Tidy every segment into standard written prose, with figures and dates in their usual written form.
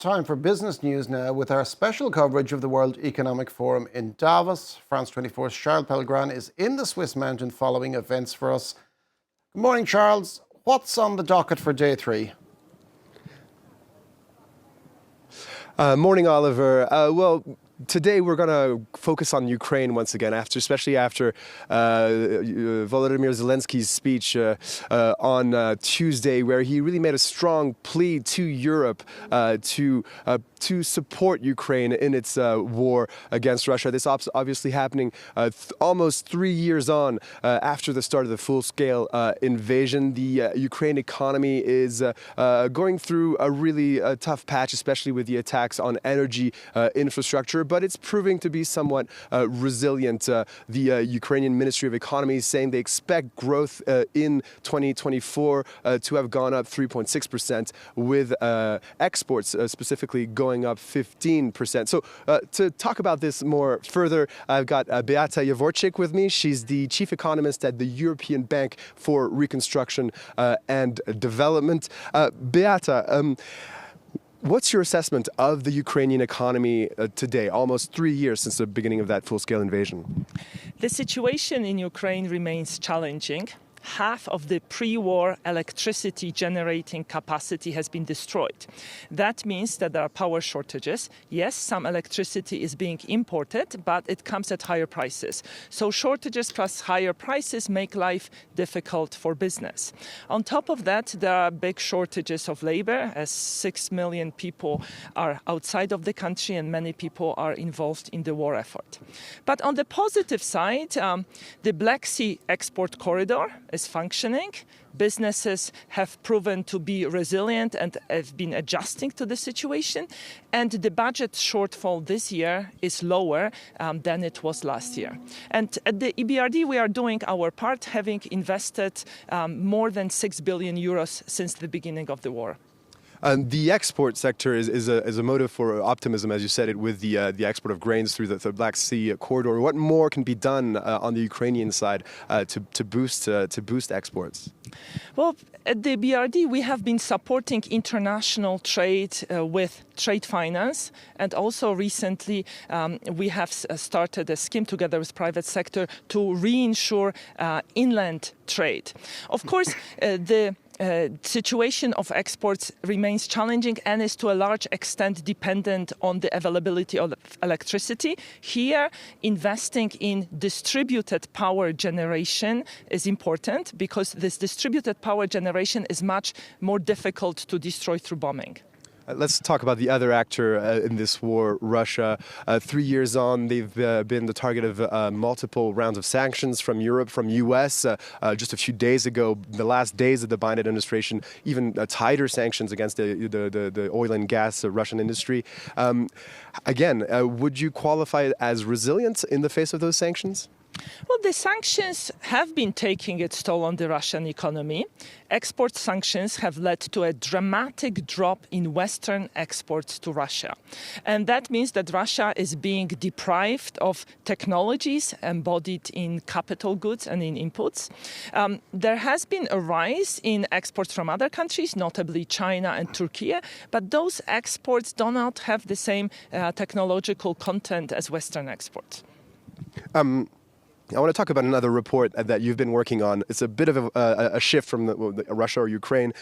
Time for business news now with our special coverage of the World Economic Forum in Davos. France 24's Charles Pellegrin is in the Swiss mountain following events for us. Good morning, Charles. What's on the docket for day three? Morning, Oliver. Today we're going to focus on Ukraine once again, especially after Volodymyr Zelensky's speech on Tuesday, where he really made a strong plea to Europe to support Ukraine in its war against Russia. This obviously happening almost 3 years on after the start of the full-scale invasion. The Ukraine economy is going through a really tough patch, especially with the attacks on energy infrastructure, but it's proving to be somewhat resilient. The Ukrainian Ministry of Economy is saying they expect growth in 2024 to have gone up 3.6%, with exports specifically going up 15%. So to talk about this more further, I've got Beata Javorcik with me. She's the chief economist at the European Bank for Reconstruction and Development. Beata, what's your assessment of the Ukrainian economy today, almost 3 years since the beginning of that full-scale invasion? The situation in Ukraine remains challenging. Half of the pre-war electricity generating capacity has been destroyed. That means that there are power shortages. Yes, some electricity is being imported, but it comes at higher prices. So shortages plus higher prices make life difficult for business. On top of that, there are big shortages of labor, as 6 million people are outside of the country and many people are involved in the war effort. But on the positive side, the Black Sea export corridor is functioning. Businesses have proven to be resilient and have been adjusting to the situation. And the budget shortfall this year is lower than it was last year. And at the EBRD, we are doing our part, having invested more than 6 billion euros since the beginning of the war. The export sector is a motive for optimism, as you said it, with the export of grains through the Black Sea corridor. What more can be done on the Ukrainian side to boost exports? Well, at the BRD, we have been supporting international trade with trade finance, and also recently we have started a scheme together with private sector to reinsure inland trade. Of course, the situation of exports remains challenging and is to a large extent dependent on the availability of electricity. Here, investing in distributed power generation is important because this distributed power generation is much more difficult to destroy through bombing. Let's talk about the other actor in this war, Russia. 3 years on, they've been the target of multiple rounds of sanctions from Europe, from U.S. Just a few days ago, the last days of the Biden administration, even tighter sanctions against the oil and gas Russian industry. Again, would you qualify it as resilient in the face of those sanctions? Well, the sanctions have been taking its toll on the Russian economy. Export sanctions have led to a dramatic drop in Western exports to Russia. And that means that Russia is being deprived of technologies embodied in capital goods and in inputs. There has been a rise in exports from other countries, notably China and Turkey, but those exports do not have the same technological content as Western exports. I want to talk about another report that you've been working on. It's a bit of a shift from the Russia or Ukraine.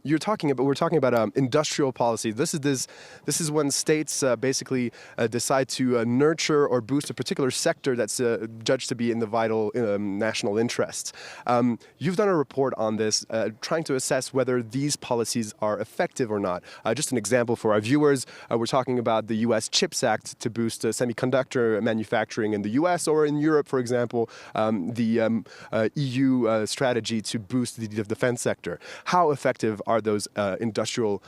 We're talking about industrial policy. This is when states basically decide to nurture or boost a particular sector that's judged to be in the vital national interests. You've done a report on this, trying to assess whether these policies are effective or not. Just an example for our viewers, we're talking about the U.S. CHIPS Act to boost semiconductor manufacturing in the U.S. or in Europe, for example. The EU strategy to boost the defense sector. How effective are those industrial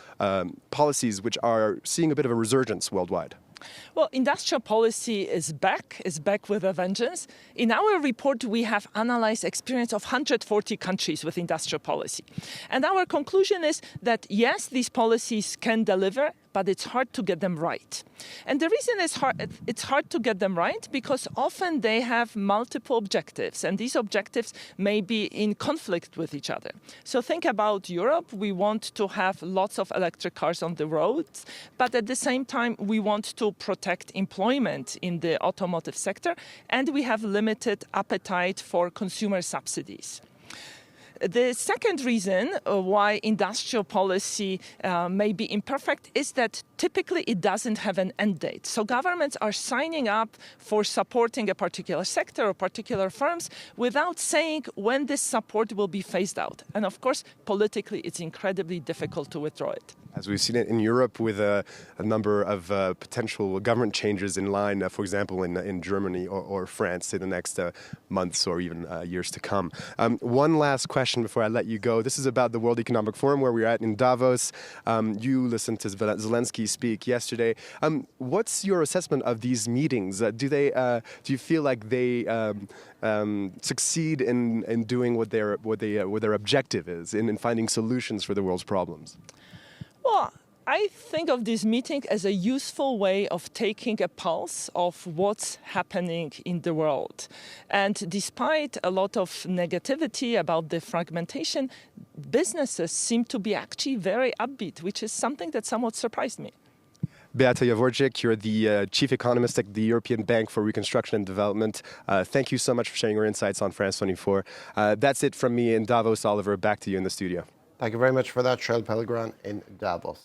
policies, which are seeing a bit of a resurgence worldwide? Well, industrial policy is back with a vengeance. In our report, we have analyzed experience of 140 countries with industrial policy. And our conclusion is that, yes, these policies can deliver, but it's hard to get them right. And the reason it's hard to get them right because often they have multiple objectives, and these objectives may be in conflict with each other. So think about Europe. We want to have lots of electric cars on the roads, but at the same time, we want to protect employment in the automotive sector, and we have limited appetite for consumer subsidies. The second reason why industrial policy may be imperfect is that typically it doesn't have an end date. So governments are signing up for supporting a particular sector or particular firms without saying when this support will be phased out. And of course, politically, it's incredibly difficult to withdraw it. As we've seen it in Europe with a number of potential government changes in line, for example, in Germany or France in the next months or even years to come. One last question before I let you go. This is about the World Economic Forum where we're at in Davos. You listened to Zelensky speak yesterday. What's your assessment of these meetings? Do you feel like they succeed in doing what their objective is, in finding solutions for the world's problems? Well, I think of this meeting as a useful way of taking a pulse of what's happening in the world. And despite a lot of negativity about the fragmentation, businesses seem to be actually very upbeat, which is something that somewhat surprised me. Beata Javorcik, you're the chief economist at the European Bank for Reconstruction and Development. Thank you so much for sharing your insights on France 24. That's it from me in Davos. Oliver, back to you in the studio. Thank you very much for that, Charles Pellegrin in Davos.